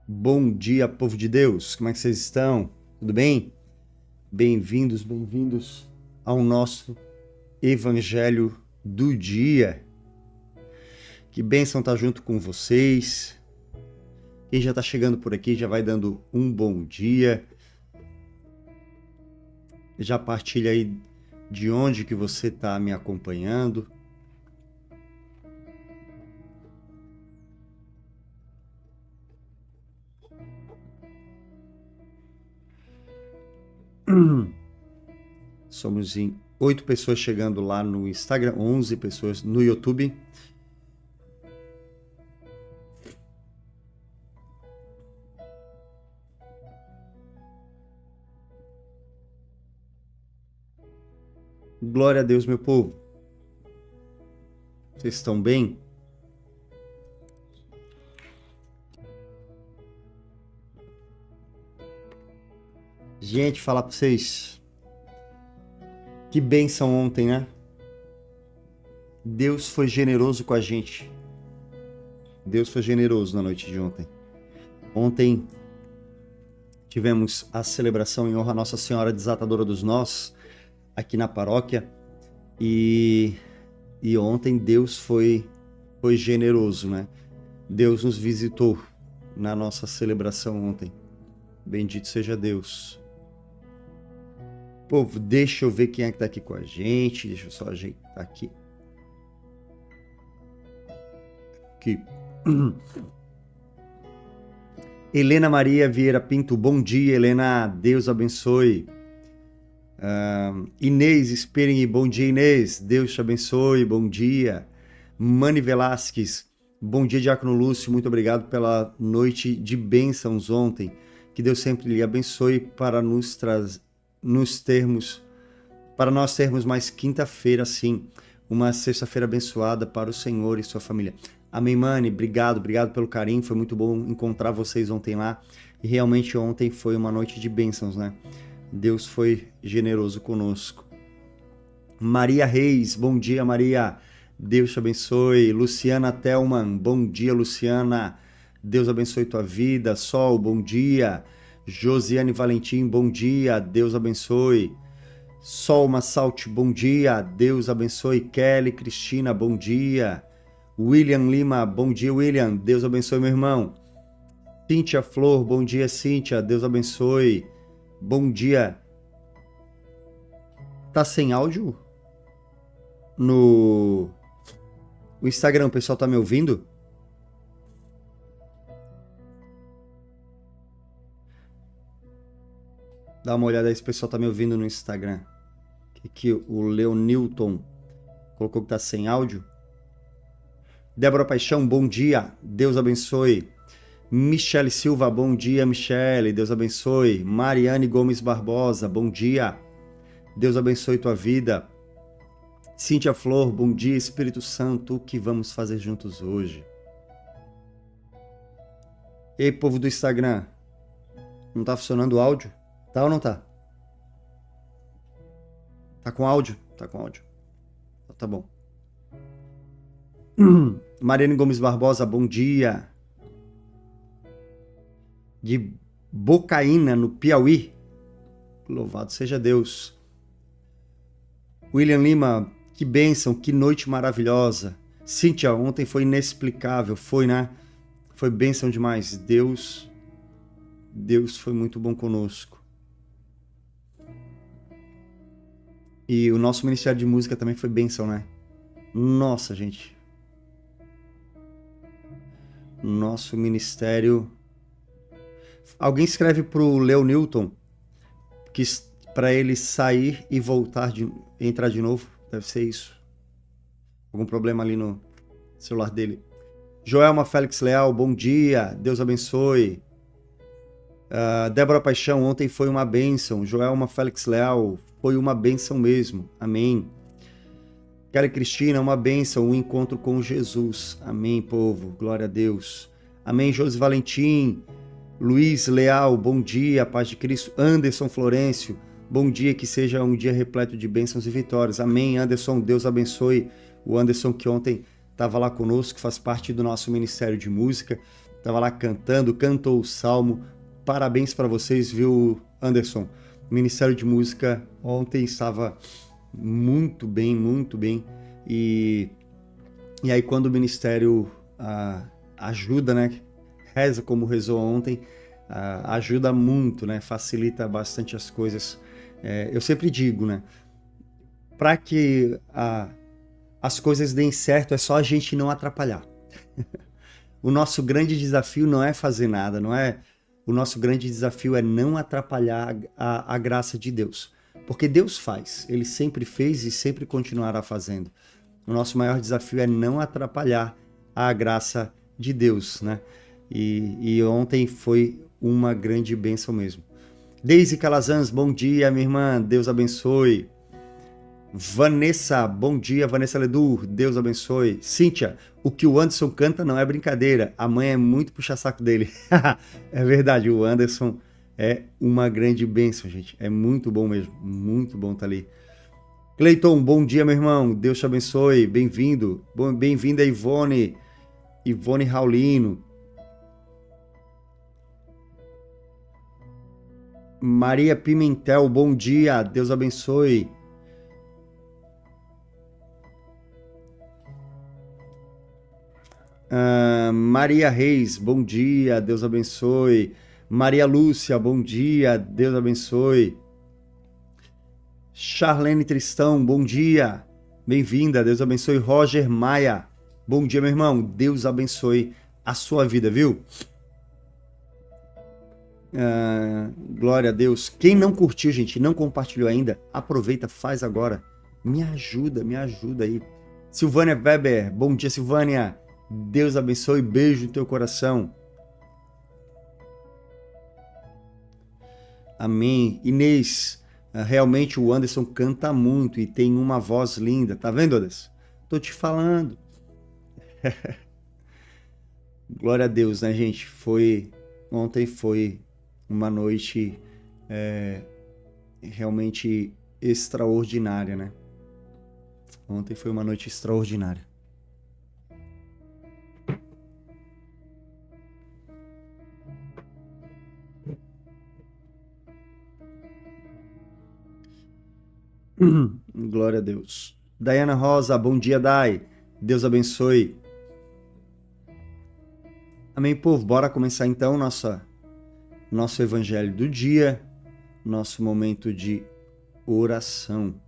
Bom dia, povo de Deus, como é que vocês estão? Tudo bem? Bem-vindos ao nosso Evangelho do Dia. Que bênção estar junto com vocês. Quem já está chegando por aqui já vai dando um bom dia. Já partilha aí de onde que você está me acompanhando. Somos em 8 pessoas chegando lá no Instagram, 11 pessoas no YouTube. Glória a Deus, meu povo. Vocês estão bem? Gente, falar para vocês. Que bênção ontem, né? Deus foi generoso com a gente. Deus foi generoso na noite de ontem. Ontem tivemos a celebração em honra a Nossa Senhora Desatadora dos Nós, aqui na paróquia. E ontem Deus foi generoso, né? Deus nos visitou na nossa celebração ontem. Bendito seja Deus. Povo, deixa eu ver quem é que tá aqui com a gente. Deixa eu só ajeitar aqui. Aqui. Helena Maria Vieira Pinto, bom dia, Helena. Deus abençoe. Inês Sperengue, bom dia, Inês. Deus te abençoe, bom dia. Mani Velasquez, bom dia, Diácono Lúcio. Muito obrigado pela noite de bênçãos ontem. Que Deus sempre lhe abençoe para nós termos mais quinta-feira, sim, uma sexta-feira abençoada para o Senhor e sua família. Amém, Mani, obrigado pelo carinho, foi muito bom encontrar vocês ontem lá, e realmente ontem foi uma noite de bênçãos, né? Deus foi generoso conosco. Maria Reis, bom dia, Maria, Deus te abençoe. Luciana Telman, bom dia, Luciana, Deus abençoe tua vida. Sol, bom dia. Josiane Valentim, bom dia, Deus abençoe. Sol Massalt, bom dia, Deus abençoe. Kelly Cristina, bom dia. William Lima, bom dia, William, Deus abençoe, meu irmão. Cíntia Flor, bom dia, Cíntia, Deus abençoe. Bom dia. Tá sem áudio? No Instagram, o pessoal tá me ouvindo? Dá uma olhada aí se o pessoal tá me ouvindo no Instagram. Que o Leonilton colocou que tá sem áudio. Débora Paixão, bom dia, Deus abençoe. Michele Silva, bom dia, Michele, Deus abençoe. Mariane Gomes Barbosa, bom dia, Deus abençoe tua vida. Cíntia Flor, bom dia, Espírito Santo, o que vamos fazer juntos hoje? Ei, povo do Instagram, não tá funcionando o áudio? Tá ou não tá? Tá com áudio? Tá com áudio. Tá bom. Mariane Gomes Barbosa, bom dia. De Bocaína, no Piauí. Louvado seja Deus. William Lima, que bênção, que noite maravilhosa. Cíntia, ontem foi inexplicável, foi, né? Foi bênção demais. Deus foi muito bom conosco. E o nosso Ministério de Música também foi bênção, né? Nossa, gente. Nosso ministério... Alguém escreve pro Leonilton que para ele sair e voltar, entrar de novo. Deve ser isso. Algum problema ali no celular dele. Joelma Félix Leal, bom dia. Deus abençoe. Débora Paixão, ontem foi uma bênção. Joelma Félix Leal, foi uma bênção mesmo. Amém. Kelly Cristina, uma bênção, um encontro com Jesus. Amém, povo. Glória a Deus. Amém, Josi Valentim. Luiz Leal, bom dia, paz de Cristo. Anderson Florencio, bom dia, que seja um dia repleto de bênçãos e vitórias. Amém, Anderson, Deus abençoe. O Anderson que ontem estava lá conosco, faz parte do nosso Ministério de Música, estava lá cantando, cantou o Salmo. Parabéns para vocês, viu, Anderson? O Ministério de Música ontem estava muito bem. E aí quando o Ministério ajuda, né? Reza como rezou ontem, ajuda muito, né? Facilita bastante as coisas. Eu sempre digo, né? Para que as coisas deem certo, é só a gente não atrapalhar. O nosso grande desafio não é fazer nada, não é? O nosso grande desafio é não atrapalhar a graça de Deus. Porque Deus faz, Ele sempre fez e sempre continuará fazendo. O nosso maior desafio é não atrapalhar a graça de Deus, né? E ontem foi uma grande bênção mesmo. Deise Calazans, bom dia, minha irmã, Deus abençoe. Vanessa, bom dia, Vanessa Ledur, Deus abençoe. Cíntia, o que o Anderson canta não é brincadeira, a mãe é muito puxa-saco dele. É verdade, o Anderson é uma grande bênção, gente, é muito bom mesmo, muito bom estar ali. Cleiton, bom dia, meu irmão, Deus te abençoe, bem-vindo. Bem-vinda, Ivone Raulino. Maria Pimentel, bom dia, Deus abençoe. Maria Reis, bom dia, Deus abençoe. Maria Lúcia, bom dia, Deus abençoe. Charlene Tristão, bom dia, bem-vinda, Deus abençoe. Roger Maia, bom dia, meu irmão, Deus abençoe a sua vida, viu? Glória a Deus. Quem não curtiu, gente, não compartilhou ainda, aproveita, faz agora. Me ajuda aí. Silvânia Weber, bom dia, Silvânia. Deus abençoe, beijo no teu coração. Amém. Inês, realmente o Anderson canta muito e tem uma voz linda. Tá vendo, Anderson? Tô te falando. Glória a Deus, né, gente? Ontem foi uma noite realmente extraordinária, né? Ontem foi uma noite extraordinária. Glória a Deus. Daiana Rosa, bom dia, Dai. Deus abençoe. Amém, povo? Bora começar então nosso evangelho do dia, nosso momento de oração.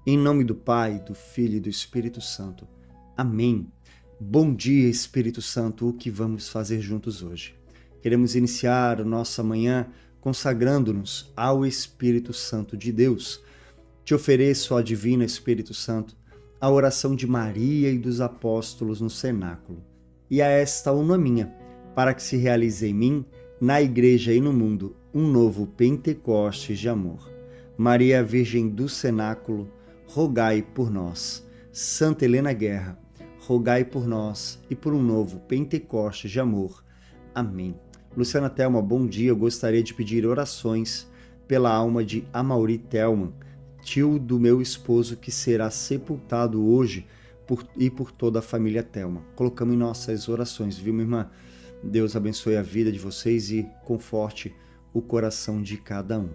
Em nome do Pai, do Filho e do Espírito Santo. Amém. Bom dia, Espírito Santo, o que vamos fazer juntos hoje? Queremos iniciar nossa manhã consagrando-nos ao Espírito Santo de Deus. Te ofereço, ó Divino Espírito Santo, a oração de Maria e dos apóstolos no cenáculo, e a esta uma minha, para que se realize em mim, na Igreja e no mundo, um novo Pentecostes de amor. Maria Virgem do cenáculo, rogai por nós. Santa Helena Guerra, rogai por nós e por um novo Pentecostes de amor. Amém. Luciana Thelma, bom dia. Eu gostaria de pedir orações pela alma de Amaury Thelman, tio do meu esposo que será sepultado hoje e por toda a família Thelma. Colocamos em nossas orações, viu, minha irmã? Deus abençoe a vida de vocês e conforte o coração de cada um.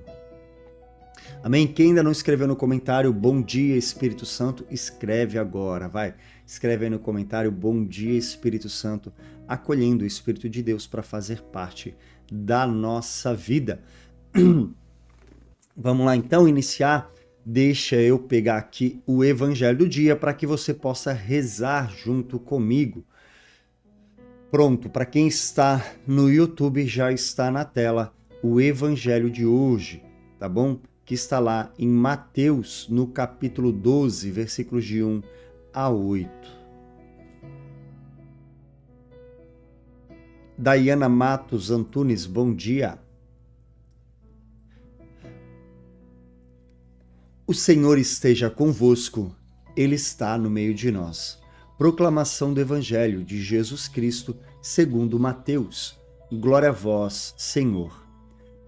Amém? Quem ainda não escreveu no comentário, bom dia Espírito Santo, escreve agora, vai. Escreve aí no comentário, bom dia Espírito Santo, acolhendo o Espírito de Deus para fazer parte da nossa vida. Vamos lá então iniciar. Deixa eu pegar aqui o Evangelho do dia para que você possa rezar junto comigo. Pronto, para quem está no YouTube já está na tela o Evangelho de hoje, tá bom? Que está lá em Mateus, no capítulo 12, versículos de 1 a 8. Daiana Matos Antunes, bom dia. O Senhor esteja convosco, Ele está no meio de nós. Proclamação do Evangelho de Jesus Cristo, segundo Mateus. Glória a vós, Senhor.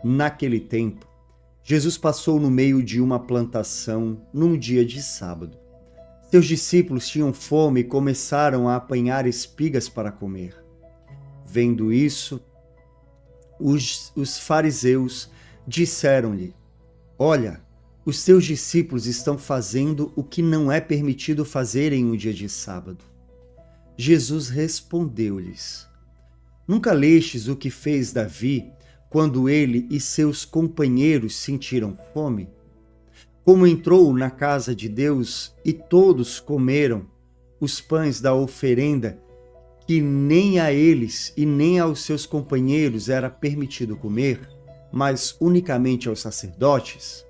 Naquele tempo, Jesus passou no meio de uma plantação num dia de sábado. Seus discípulos tinham fome e começaram a apanhar espigas para comer. Vendo isso, os fariseus disseram-lhe: Olha, os teus discípulos estão fazendo o que não é permitido fazer em um dia de sábado. Jesus respondeu-lhes: Nunca lestes o que fez Davi quando ele e seus companheiros sentiram fome? Como entrou na casa de Deus e todos comeram os pães da oferenda, que nem a eles e nem aos seus companheiros era permitido comer, mas unicamente aos sacerdotes?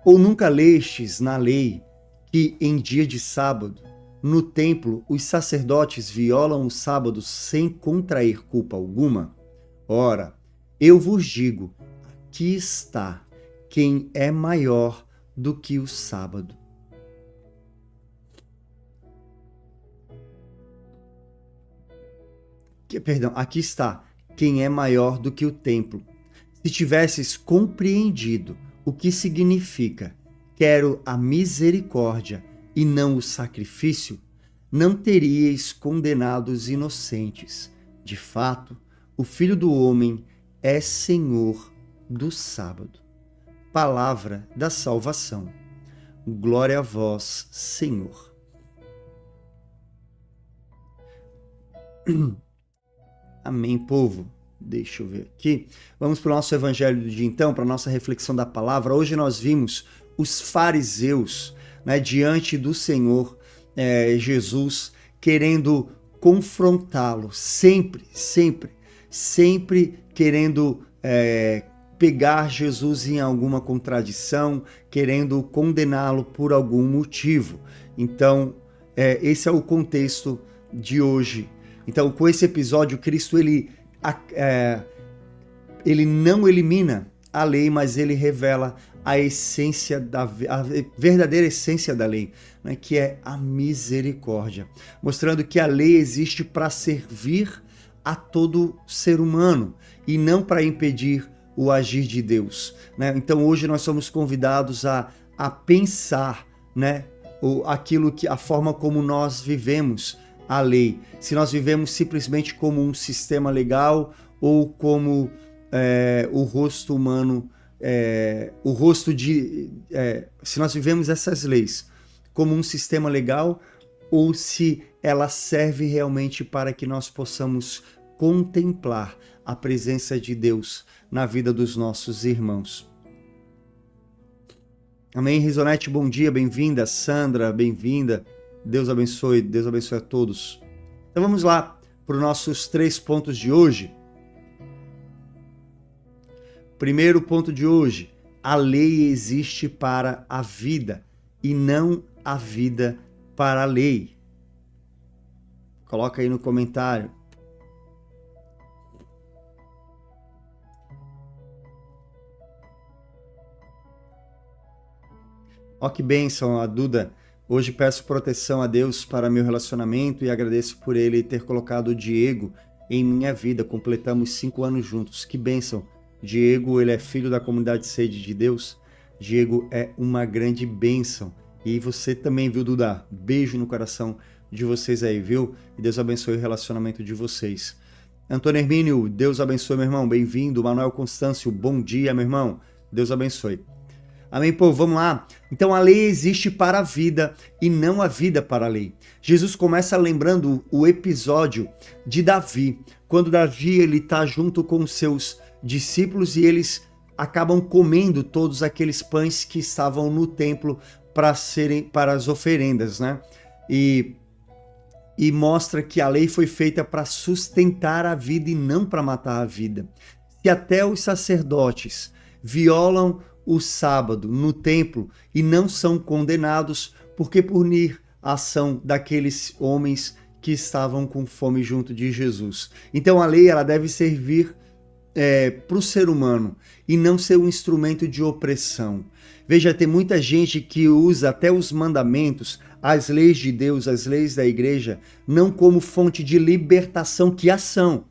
Ou nunca lestes na lei que, em dia de sábado, no templo, os sacerdotes violam o sábado sem contrair culpa alguma? Ora, eu vos digo, aqui está quem é maior do que o sábado. Aqui está quem é maior do que o templo. Se tivesses compreendido o que significa quero a misericórdia e não o sacrifício, não teríeis condenado os inocentes. De fato, o Filho do Homem é Senhor do sábado. Palavra da salvação. Glória a vós, Senhor. Amém, povo. Deixa eu ver aqui. Vamos para o nosso evangelho do dia então, para a nossa reflexão da palavra. Hoje nós vimos os fariseus, né, diante do Senhor Jesus, querendo confrontá-lo, sempre querendo pegar Jesus em alguma contradição, querendo condená-lo por algum motivo. Então, esse é o contexto de hoje. Então, com esse episódio, Cristo ele não elimina a lei, mas ele revela a verdadeira essência da lei, né, que é a misericórdia, mostrando que a lei existe para servir a todo ser humano e não para impedir o agir de Deus, né? Então hoje nós somos convidados a pensar, né, a forma como nós vivemos a lei. Se nós vivemos simplesmente como um sistema legal ou como o rosto humano, se nós vivemos essas leis como um sistema legal ou se ela serve realmente para que nós possamos contemplar a presença de Deus na vida dos nossos irmãos. Amém, Risonete, bom dia, bem-vinda. Sandra, bem-vinda. Deus abençoe a todos. Então vamos lá para os nossos 3 pontos de hoje. Primeiro ponto de hoje: a lei existe para a vida e não a vida para a lei. Coloca aí no comentário. Ó, que bênção, a Duda. Hoje peço proteção a Deus para meu relacionamento e agradeço por Ele ter colocado o Diego em minha vida. Completamos 5 anos juntos. Que bênção. Diego, ele é filho da comunidade Sede de Deus. Diego é uma grande bênção. E você também, viu, Duda? Beijo no coração de vocês aí, viu? E Deus abençoe o relacionamento de vocês. Antônio Hermínio, Deus abençoe, meu irmão. Bem-vindo. Manuel Constâncio, bom dia, meu irmão. Deus abençoe. Amém, povo? Vamos lá. Então a lei existe para a vida e não a vida para a lei. Jesus começa lembrando o episódio de Davi, quando Davi ele está junto com os seus discípulos e eles acabam comendo todos aqueles pães que estavam no templo para as oferendas, né? E mostra que a lei foi feita para sustentar a vida e não para matar a vida. Se até os sacerdotes violam o sábado no templo e não são condenados, porque punir a ação daqueles homens que estavam com fome junto de Jesus. Então a lei ela deve servir para o ser humano e não ser um instrumento de opressão. Veja, tem muita gente que usa até os mandamentos, as leis de Deus, as leis da igreja, não como fonte de libertação, que ação.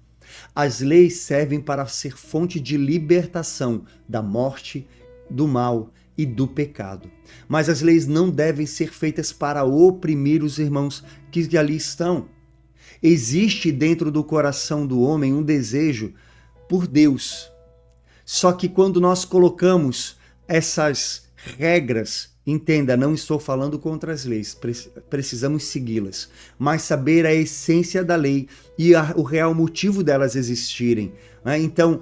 As leis servem para ser fonte de libertação da morte, do mal e do pecado. Mas as leis não devem ser feitas para oprimir os irmãos que ali estão. Existe dentro do coração do homem um desejo por Deus. Só que quando nós colocamos essas regras, entenda, não estou falando contra as leis, precisamos segui-las, mas saber a essência da lei e o real motivo delas existirem. Então,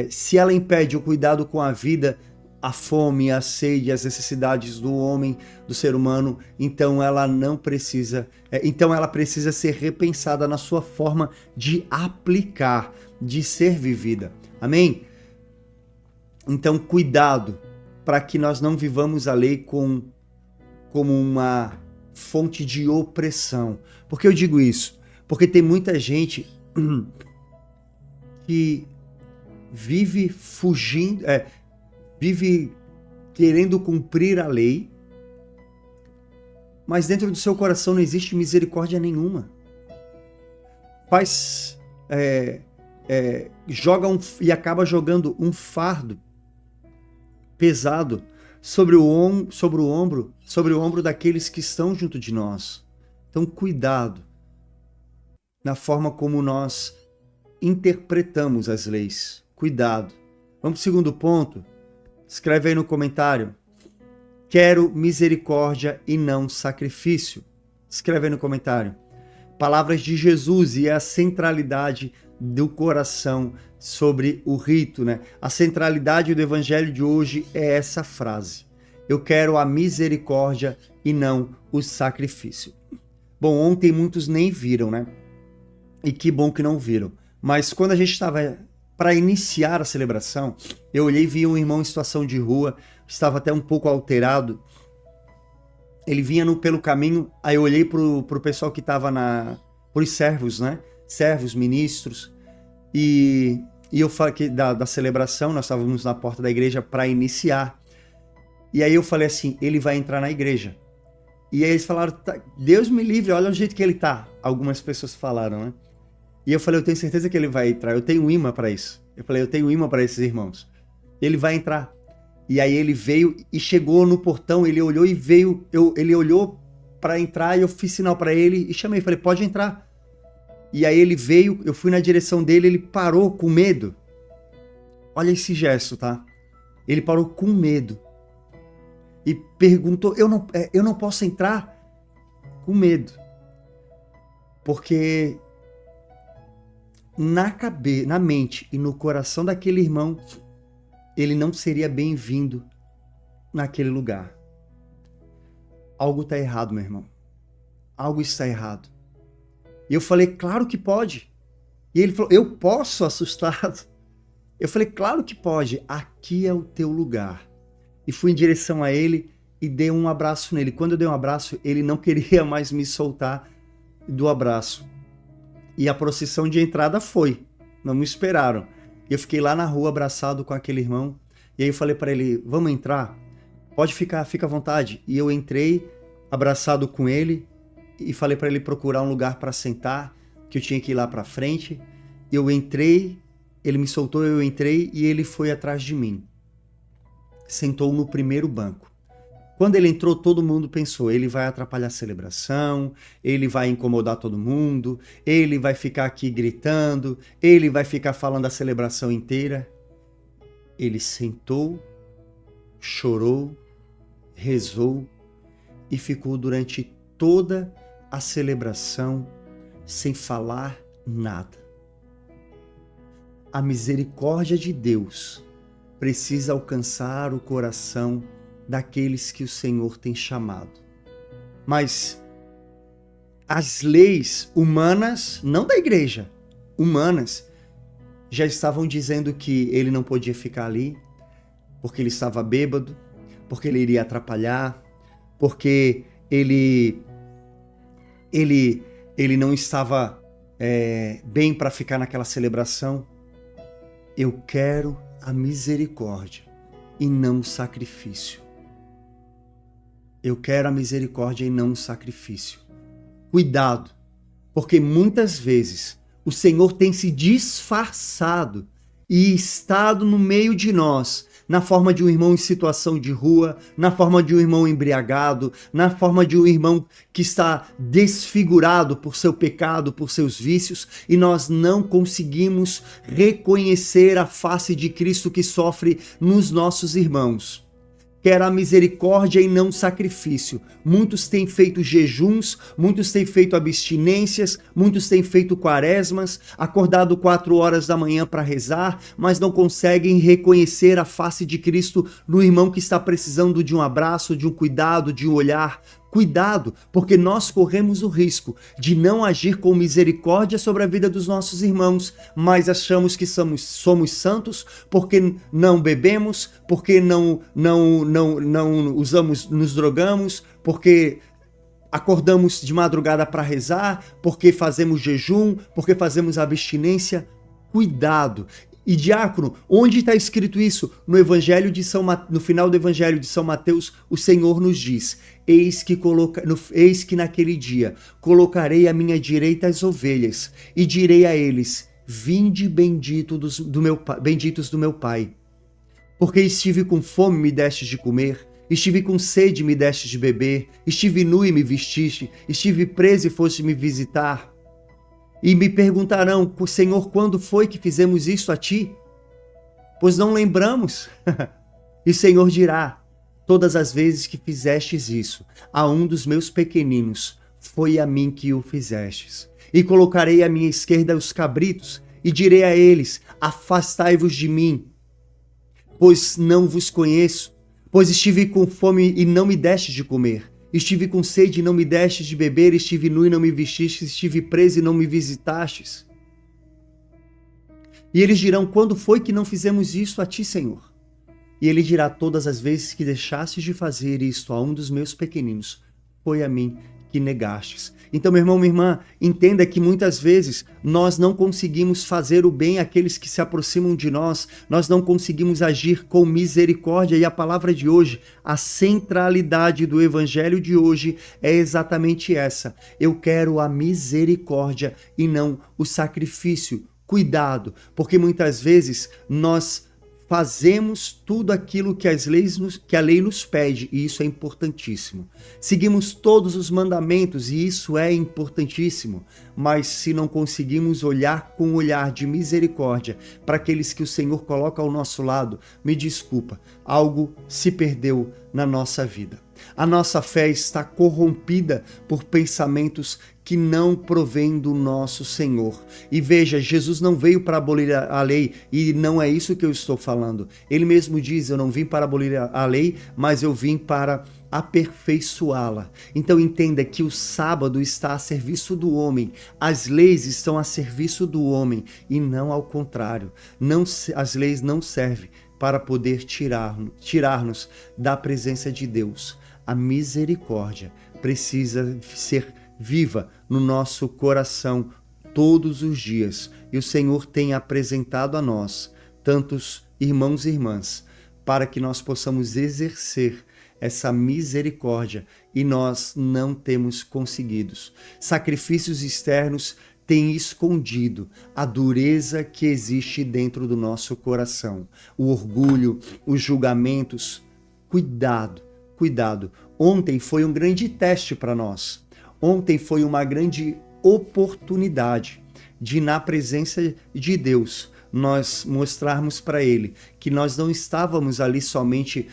se ela impede o cuidado com a vida, a fome, a sede, as necessidades do homem, do ser humano, então ela não precisa, ela precisa ser repensada na sua forma de aplicar, de ser vivida. Amém? Então, cuidado para que nós não vivamos a lei como uma fonte de opressão. Por que eu digo isso? Porque tem muita gente que vive fugindo, vive querendo cumprir a lei, mas dentro do seu coração não existe misericórdia nenhuma. E acaba jogando um fardo pesado sobre o ombro daqueles que estão junto de nós. Então, cuidado na forma como nós interpretamos as leis. Cuidado. Vamos para o segundo ponto. Escreve aí no comentário. Quero misericórdia e não sacrifício. Escreve aí no comentário. Palavras de Jesus e a centralidade do coração sobre o rito, né? A centralidade do evangelho de hoje é essa frase: eu quero a misericórdia e não o sacrifício. Bom, ontem muitos nem viram, né? E que bom que não viram. Mas quando a gente estava para iniciar a celebração, eu olhei e vi um irmão em situação de rua, estava até um pouco alterado. Ele vinha pelo caminho, aí eu olhei pro pessoal que estava pros servos, né? Servos, ministros, e eu falei que da celebração, nós estávamos na porta da igreja para iniciar. E aí eu falei assim, ele vai entrar na igreja. E aí eles falaram, tá, Deus me livre, olha o jeito que ele tá. Algumas pessoas falaram, né? E eu falei, eu tenho certeza que ele vai entrar, eu tenho um imã para isso. Eu falei, eu tenho um imã para esses irmãos. Ele vai entrar. E aí ele veio e chegou no portão, ele olhou e veio, ele olhou para entrar e eu fiz sinal para ele e chamei, falei, pode entrar. E aí ele veio, eu fui na direção dele, ele parou com medo. Olha esse gesto, tá? Ele parou com medo. E perguntou, eu não posso entrar? Com medo. Porque na mente e no coração daquele irmão, ele não seria bem-vindo naquele lugar. Algo está errado, meu irmão. Algo está errado. E eu falei, claro que pode. E ele falou, eu posso, assustado. Eu falei, claro que pode. Aqui é o teu lugar. E fui em direção a ele e dei um abraço nele. Quando eu dei um abraço, ele não queria mais me soltar do abraço. E a procissão de entrada foi. Não me esperaram. Eu fiquei lá na rua abraçado com aquele irmão. E aí eu falei para ele, vamos entrar? Pode ficar, fica à vontade. E eu entrei abraçado com ele e falei para ele procurar um lugar para sentar, que eu tinha que ir lá para frente. Eu entrei, ele me soltou, eu entrei e ele foi atrás de mim. Sentou no primeiro banco. Quando ele entrou, todo mundo pensou, ele vai atrapalhar a celebração, ele vai incomodar todo mundo, ele vai ficar aqui gritando, ele vai ficar falando a celebração inteira. Ele sentou, chorou, rezou e ficou durante toda a celebração sem falar nada. A misericórdia de Deus precisa alcançar o coração daqueles que o Senhor tem chamado. Mas as leis humanas, não da igreja, humanas, já estavam dizendo que ele não podia ficar ali, porque ele estava bêbado, porque ele iria atrapalhar, porque ele não estava bem para ficar naquela celebração. Eu quero a misericórdia e não o sacrifício. Eu quero a misericórdia e não o sacrifício. Cuidado, porque muitas vezes o Senhor tem se disfarçado e estado no meio de nós, na forma de um irmão em situação de rua, na forma de um irmão embriagado, na forma de um irmão que está desfigurado por seu pecado, por seus vícios, e nós não conseguimos reconhecer a face de Cristo que sofre nos nossos irmãos. Quero a misericórdia e não sacrifício. Muitos têm feito jejuns, muitos têm feito abstinências, muitos têm feito quaresmas, acordado 4 horas da manhã para rezar, mas não conseguem reconhecer a face de Cristo no irmão que está precisando de um abraço, de um cuidado, de um olhar. Cuidado, porque nós corremos o risco de não agir com misericórdia sobre a vida dos nossos irmãos, mas achamos que somos santos porque não bebemos, porque não usamos, nos drogamos, porque acordamos de madrugada para rezar, porque fazemos jejum, porque fazemos abstinência. Cuidado. E diácono, onde está escrito isso? No final do Evangelho de São Mateus, o Senhor nos diz, eis que naquele dia colocarei à minha direita as ovelhas, e direi a eles, vinde benditos do meu Pai. Porque estive com fome, me destes de comer, estive com sede, me destes de beber, estive nu e me vestiste, estive preso e foste me visitar. E me perguntarão, Senhor, quando foi que fizemos isto a ti? Pois não lembramos. E o Senhor dirá, todas as vezes que fizestes isso, a um dos meus pequeninos, foi a mim que o fizestes. E colocarei à minha esquerda os cabritos, e direi a eles: afastai-vos de mim, pois não vos conheço. Pois estive com fome e não me destes de comer. Estive com sede e não me destes de beber. Estive nu e não me vestistes. Estive preso e não me visitastes. E eles dirão: quando foi que não fizemos isto a ti, Senhor? E ele dirá: todas as vezes que deixastes de fazer isto a um dos meus pequeninos, foi a mim que negastes. Então, meu irmão, minha irmã, entenda que muitas vezes nós não conseguimos fazer o bem àqueles que se aproximam de nós, nós não conseguimos agir com misericórdia, e a palavra de hoje, a centralidade do evangelho de hoje é exatamente essa: eu quero a misericórdia e não o sacrifício. Cuidado, porque muitas vezes nós fazemos tudo aquilo que a lei nos pede, e isso é importantíssimo. Seguimos todos os mandamentos, e isso é importantíssimo. Mas se não conseguimos olhar com um olhar de misericórdia para aqueles que o Senhor coloca ao nosso lado, me desculpa, algo se perdeu na nossa vida. A nossa fé está corrompida por pensamentos que não provém do nosso Senhor. E veja, Jesus não veio para abolir a lei, e não é isso que eu estou falando. Ele mesmo diz: eu não vim para abolir a lei, mas eu vim para aperfeiçoá-la. Então entenda que o sábado está a serviço do homem, as leis estão a serviço do homem, e não ao contrário. As leis não servem para poder tirar-nos da presença de Deus. A misericórdia precisa ser viva no nosso coração todos os dias. E o Senhor tem apresentado a nós tantos irmãos e irmãs para que nós possamos exercer essa misericórdia, e nós não temos conseguido. Sacrifícios externos têm escondido a dureza que existe dentro do nosso coração. O orgulho, os julgamentos. Cuidado. Ontem foi um grande teste para nós. Ontem foi uma grande oportunidade de, na presença de Deus, nós mostrarmos para Ele que nós não estávamos ali somente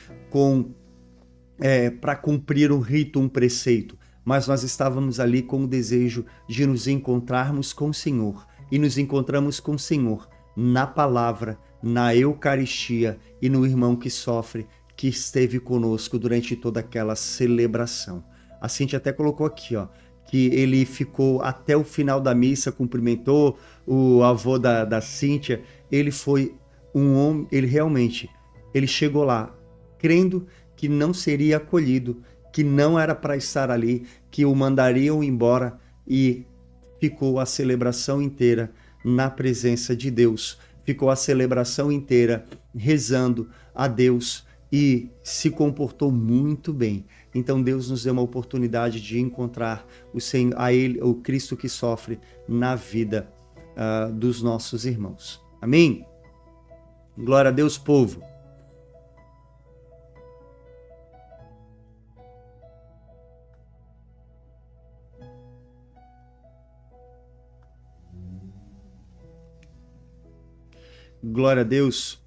para cumprir um rito, um preceito, mas nós estávamos ali com o desejo de nos encontrarmos com o Senhor. E nos encontramos com o Senhor na palavra, na Eucaristia e no irmão que sofre, que esteve conosco durante toda aquela celebração. A Cíntia até colocou aqui, que ele ficou até o final da missa, cumprimentou o avô da Cíntia. Ele foi um homem, ele chegou lá crendo que não seria acolhido, que não era para estar ali, que o mandariam embora, e ficou a celebração inteira na presença de Deus. Ficou a celebração inteira rezando a Deus, e se comportou muito bem. Então Deus nos deu uma oportunidade de encontrar o Cristo que sofre na vida dos nossos irmãos. Amém? Glória a Deus, povo. Glória a Deus.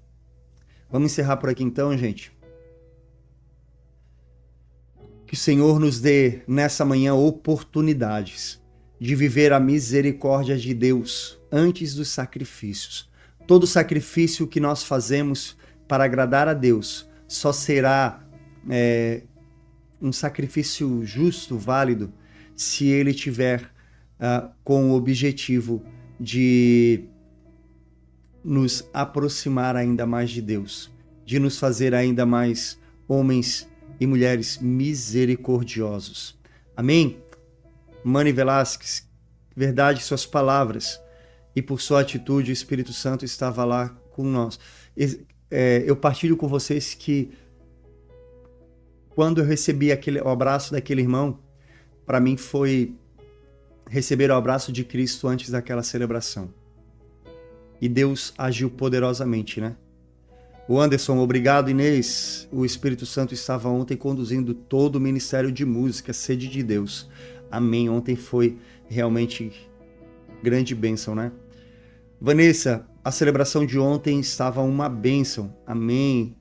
Vamos encerrar por aqui então, gente. Que o Senhor nos dê nessa manhã oportunidades de viver a misericórdia de Deus antes dos sacrifícios. Todo sacrifício que nós fazemos para agradar a Deus só será um sacrifício justo, válido, se ele tiver com o objetivo de nos aproximar ainda mais de Deus, de nos fazer ainda mais homens e mulheres misericordiosos. Amém? Mani Velasquez, verdade suas palavras, e por sua atitude o Espírito Santo estava lá com nós. Eu partilho com vocês que quando eu recebi o abraço daquele irmão, para mim foi receber o abraço de Cristo antes daquela celebração. E Deus agiu poderosamente, né? O Anderson, obrigado, Inês. O Espírito Santo estava ontem conduzindo todo o ministério de música, Sede de Deus. Amém. Ontem foi realmente grande bênção, né? Vanessa, a celebração de ontem estava uma bênção. Amém.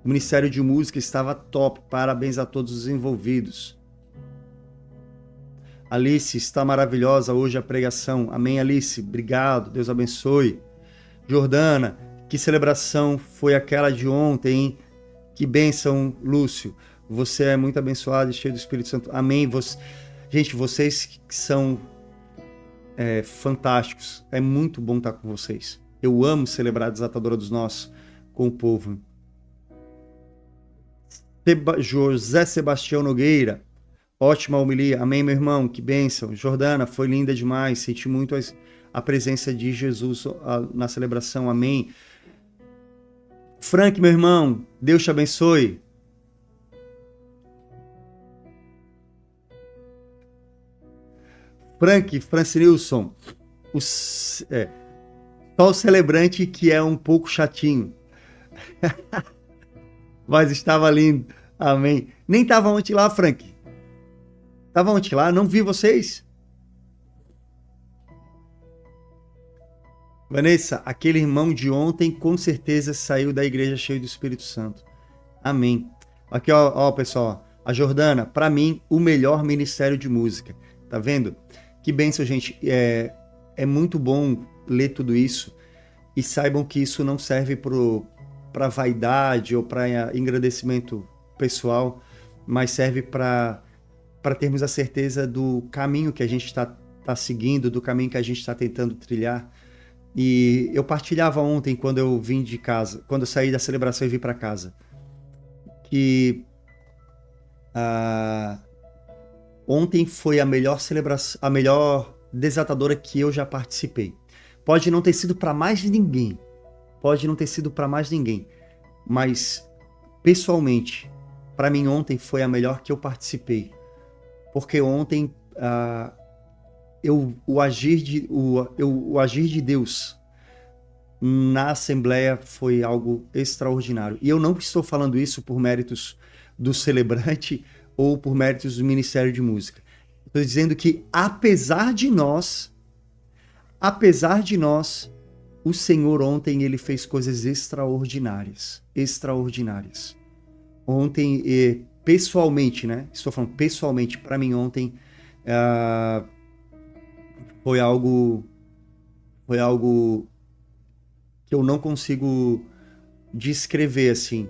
O ministério de música estava top. Parabéns a todos os envolvidos. Alice, está maravilhosa hoje a pregação. Amém, Alice? Obrigado, Deus abençoe. Jordana, que celebração foi aquela de ontem, hein? Que bênção, Lúcio. Você é muito abençoado e cheio do Espírito Santo. Amém. Gente, vocês que são fantásticos. É muito bom estar com vocês. Eu amo celebrar a Desatadora dos Nós com o povo. José Sebastião Nogueira. Ótima homilia. Amém, meu irmão. Que bênção. Jordana, foi linda demais. Senti muito a presença de Jesus na celebração. Amém. Frank, meu irmão, Deus te abençoe. Francinilson, só o celebrante que é um pouco chatinho. Mas estava lindo. Amém. Nem estava ontem lá, Frank. Estava ontem lá, não vi vocês. Vanessa, aquele irmão de ontem com certeza saiu da igreja cheio do Espírito Santo. Amém. Aqui, ó pessoal, a Jordana, para mim, o melhor ministério de música. Tá vendo? Que bênção, gente. É muito bom ler tudo isso e saibam que isso não serve para vaidade ou para engrandecimento pessoal, mas serve para termos a certeza do caminho que a gente está seguindo, do caminho que a gente está tentando trilhar. E eu partilhava ontem, quando eu vim de casa, quando eu saí da celebração e vim para casa, que ontem foi a melhor celebração, a melhor desatadora que eu já participei. Pode não ter sido para mais ninguém, mas pessoalmente, para mim ontem foi a melhor que eu participei, porque ontem o agir de Deus na Assembleia foi algo extraordinário. E eu não estou falando isso por méritos do celebrante ou por méritos do Ministério de Música. Estou dizendo que, apesar de nós, o Senhor ontem ele fez coisas extraordinárias. Ontem, pessoalmente, né? Estou falando pessoalmente, para mim ontem foi algo que eu não consigo descrever assim,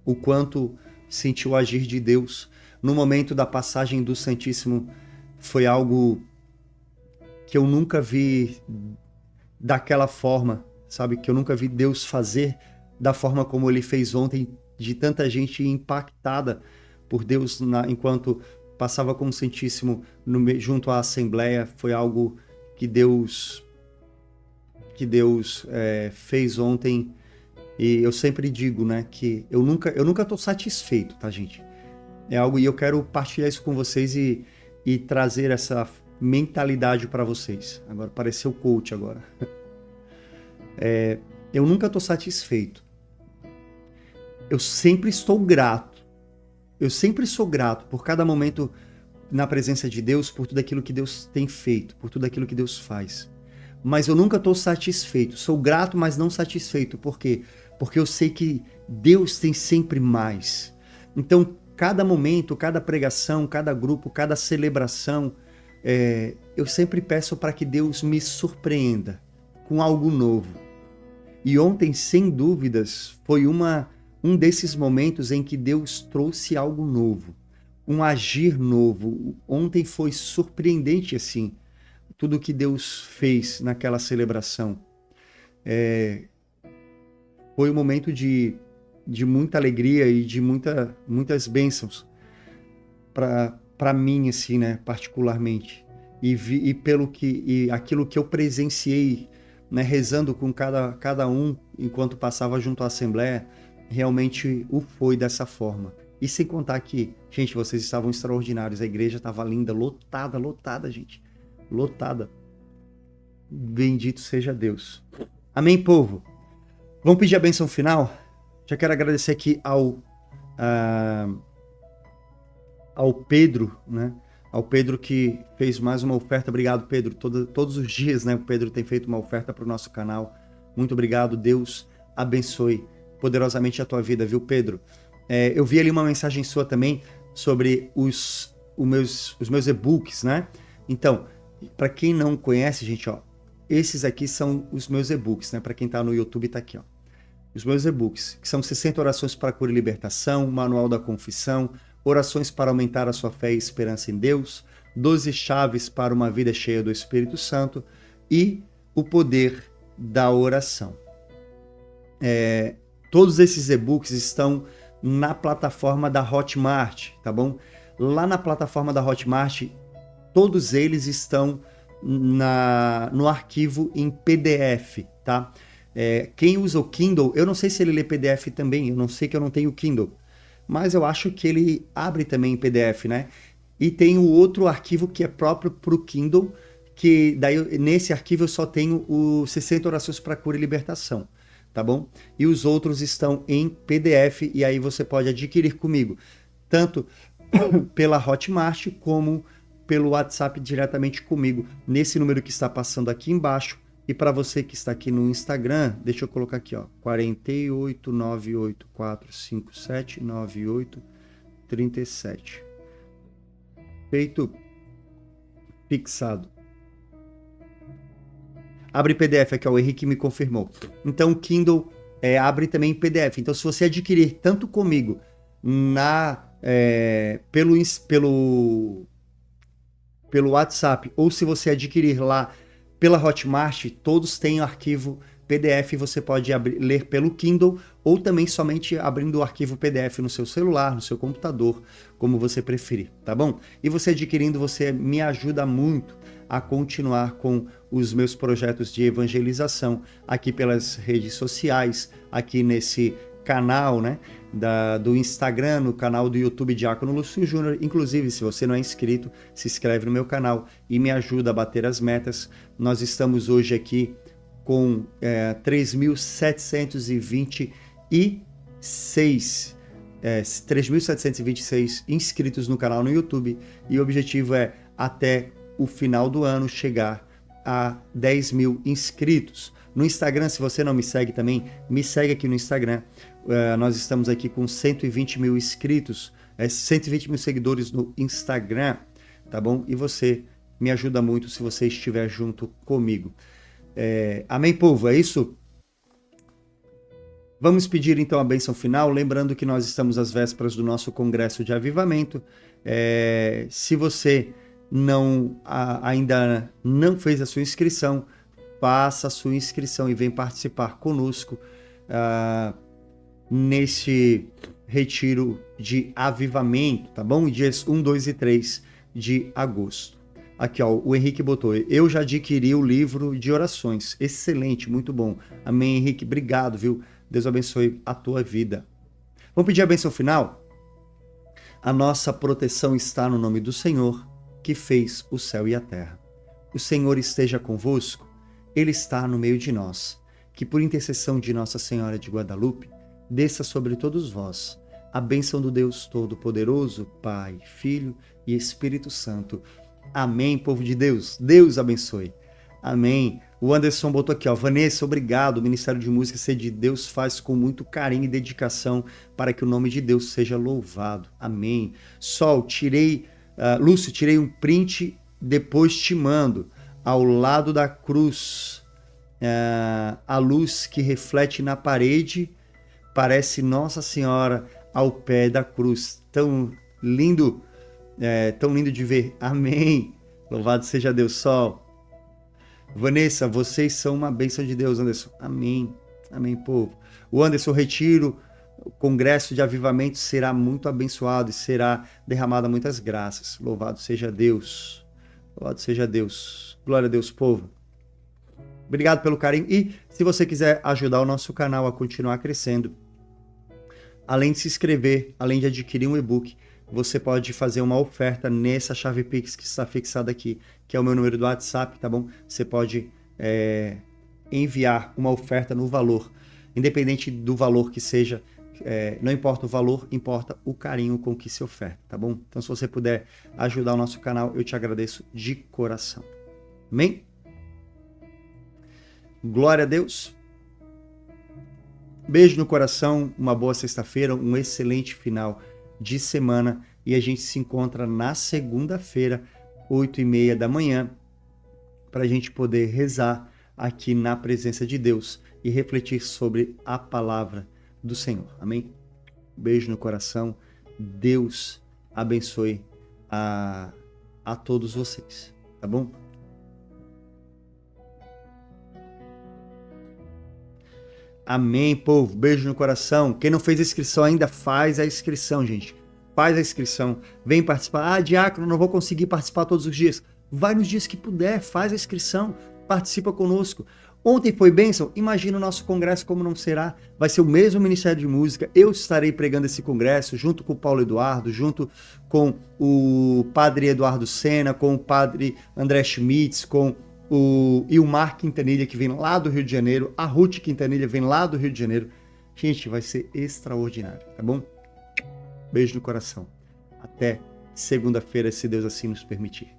o quanto senti o agir de Deus no momento da passagem do Santíssimo. Foi algo que eu nunca vi daquela forma, sabe? Que eu nunca vi Deus fazer da forma como ele fez ontem, de tanta gente impactada por Deus enquanto passava com o Santíssimo junto à Assembleia. Foi algo que Deus fez ontem. E eu sempre digo, né, que eu nunca tô satisfeito, tá, gente? É algo, e eu quero partilhar isso com vocês e trazer essa mentalidade para vocês. Agora, pareceu coach agora. Eu nunca tô satisfeito. Eu sempre estou grato. Eu sempre sou grato por cada momento na presença de Deus, por tudo aquilo que Deus tem feito, por tudo aquilo que Deus faz. Mas eu nunca estou satisfeito. Sou grato, mas não satisfeito. Por quê? Porque eu sei que Deus tem sempre mais. Então, cada momento, cada pregação, cada grupo, cada celebração, eu sempre peço para que Deus me surpreenda com algo novo. E ontem, sem dúvidas, foi um desses momentos em que Deus trouxe algo novo, um agir novo. Ontem foi surpreendente assim, tudo que Deus fez naquela celebração. Foi um momento de muita alegria e de muitas bênçãos para mim, assim, né, particularmente. E aquilo que eu presenciei, né, rezando com cada um enquanto passava junto à Assembleia, realmente o foi dessa forma. E sem contar que, gente, vocês estavam extraordinários, a igreja estava linda, lotada, gente. Lotada. Bendito seja Deus. Amém, povo? Vamos pedir a bênção final? Já quero agradecer aqui ao Pedro, né? Ao Pedro que fez mais uma oferta. Obrigado, Pedro. Todos os dias, né? O Pedro tem feito uma oferta para o nosso canal. Muito obrigado. Deus abençoe poderosamente a tua vida, viu, Pedro? Eu vi ali uma mensagem sua também sobre os meus e-books, né? Então, para quem não conhece, gente, ó, esses aqui são os meus e-books, né? Para quem tá no YouTube, tá aqui, ó. Os meus e-books, que são 60 orações para cura e libertação, Manual da Confissão, orações para aumentar a sua fé e esperança em Deus, 12 chaves para uma vida cheia do Espírito Santo e o poder da oração. Todos esses e-books estão na plataforma da Hotmart, tá bom? Lá na plataforma da Hotmart, todos eles estão no arquivo em PDF, tá? Quem usa o Kindle, eu não sei se ele lê PDF também, eu não sei que eu não tenho Kindle, mas eu acho que ele abre também em PDF, né? E tem o outro arquivo que é próprio para o Kindle, que daí nesse arquivo eu só tenho os 60 orações para cura e libertação, tá bom? E os outros estão em PDF e aí você pode adquirir comigo, tanto pela Hotmart como pelo WhatsApp diretamente comigo, nesse número que está passando aqui embaixo. E para você que está aqui no Instagram, deixa eu colocar aqui, ó, 48984579837. Feito, fixado. Abre PDF aqui, ó, o Henrique me confirmou. Então, o Kindle abre também em PDF. Então, se você adquirir tanto comigo pelo WhatsApp, ou se você adquirir lá pela Hotmart, todos têm arquivo PDF, você pode ler pelo Kindle, ou também somente abrindo o arquivo PDF no seu celular, no seu computador, como você preferir, tá bom? E você adquirindo, você me ajuda muito a continuar com os meus projetos de evangelização aqui pelas redes sociais, aqui nesse canal, né, do Instagram, no canal do YouTube Diácono Lúcio Júnior. Inclusive, se você não é inscrito, se inscreve no meu canal e me ajuda a bater as metas. Nós estamos hoje aqui com 3.726 inscritos no canal no YouTube, e o objetivo é, até o final do ano, chegar a 10 mil inscritos. No Instagram, se você não me segue também, me segue aqui no Instagram. Nós estamos aqui com 120 mil inscritos, 120 mil seguidores no Instagram, tá bom? E você me ajuda muito se você estiver junto comigo. Amém, povo? É isso? Vamos pedir então a bênção final, lembrando que nós estamos às vésperas do nosso congresso de avivamento. Se você ainda não fez a sua inscrição, faça a sua inscrição e vem participar conosco nesse retiro de avivamento, tá bom? Dias 1, 2 e 3 de agosto. Aqui, ó, o Henrique botou: eu já adquiri o livro de orações. Excelente, muito bom. Amém, Henrique. Obrigado, viu? Deus abençoe a tua vida. Vamos pedir a bênção final? A nossa proteção está no nome do Senhor, que fez o céu e a terra. O Senhor esteja convosco, Ele está no meio de nós. Que por intercessão de Nossa Senhora de Guadalupe, desça sobre todos vós a bênção do Deus Todo-Poderoso, Pai, Filho e Espírito Santo. Amém, povo de Deus. Deus abençoe. Amém. O Anderson botou aqui, ó: Vanessa, obrigado. O Ministério de Música Ser de Deus faz com muito carinho e dedicação para que o nome de Deus seja louvado. Amém. Sol, Lúcio, tirei um print, depois te mando. Ao lado da cruz, a luz que reflete na parede parece Nossa Senhora ao pé da cruz. Tão lindo de ver. Amém. Louvado seja Deus. Sol. Vanessa, vocês são uma bênção de Deus, Anderson. Amém. Amém, povo. O Anderson, retiro, o congresso de avivamento será muito abençoado e será derramada muitas graças. Louvado seja Deus. Louvado seja Deus. Glória a Deus, povo. Obrigado pelo carinho. E se você quiser ajudar o nosso canal a continuar crescendo, além de se inscrever, além de adquirir um e-book, você pode fazer uma oferta nessa chave Pix que está fixada aqui, que é o meu número do WhatsApp, tá bom? Você pode enviar uma oferta no valor, independente do valor que seja, não importa o valor, importa o carinho com que se oferta, tá bom? Então, se você puder ajudar o nosso canal, eu te agradeço de coração. Amém? Glória a Deus. Beijo no coração, uma boa sexta-feira, um excelente final de semana e a gente se encontra na segunda-feira, 8h30 da manhã, para a gente poder rezar aqui na presença de Deus e refletir sobre a palavra do Senhor. Amém? Beijo no coração. Deus abençoe a todos vocês, tá bom? Amém, povo. Beijo no coração. Quem não fez a inscrição ainda, faz a inscrição, gente. Faz a inscrição. Vem participar. Ah, diácono, não vou conseguir participar todos os dias. Vai nos dias que puder, faz a inscrição. Participa conosco. Ontem foi bênção? Imagina o nosso congresso como não será. Vai ser o mesmo Ministério de Música. Eu estarei pregando esse congresso junto com o Paulo Eduardo, junto com o Padre Eduardo Sena, com o Padre André Schmitz, com o Ilmar Quintanilha, que vem lá do Rio de Janeiro. A Ruth Quintanilha vem lá do Rio de Janeiro. Gente, vai ser extraordinário, tá bom? Beijo no coração. Até segunda-feira, se Deus assim nos permitir.